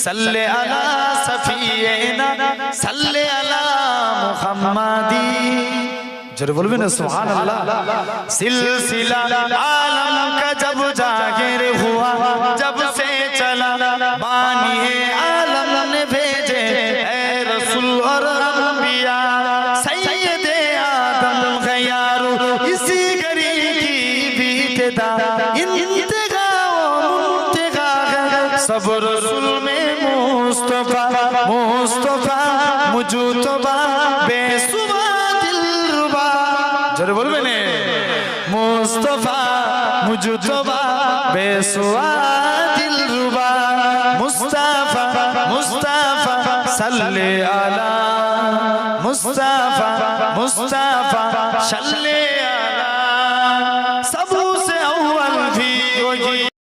সাল্লি আলা সাফিয়েনা সাল্লি আলা মুহাম্মাদি জোরে বলবেন না সুবহানাল্লাহ সিলসিলা আলম का जब जाहिर हुआ जब से चला बानिए आलम ने भेजे ऐ रसूल और अंबिया सैयदे आदम गयारो इसी घड़ी की भी इब्तिदा इंतहा व मुंतहा सब रसूल में मुस्तफा मुस्तफा मुजतबा बेसुमा दिलरुबा जरूर बोलবেন मुस्तफा मुजतबा बेसुआ दिलरुबा मुस्तफा मुस्तफा सल्ले अला मुस्तफा मुस्तफा सल्ले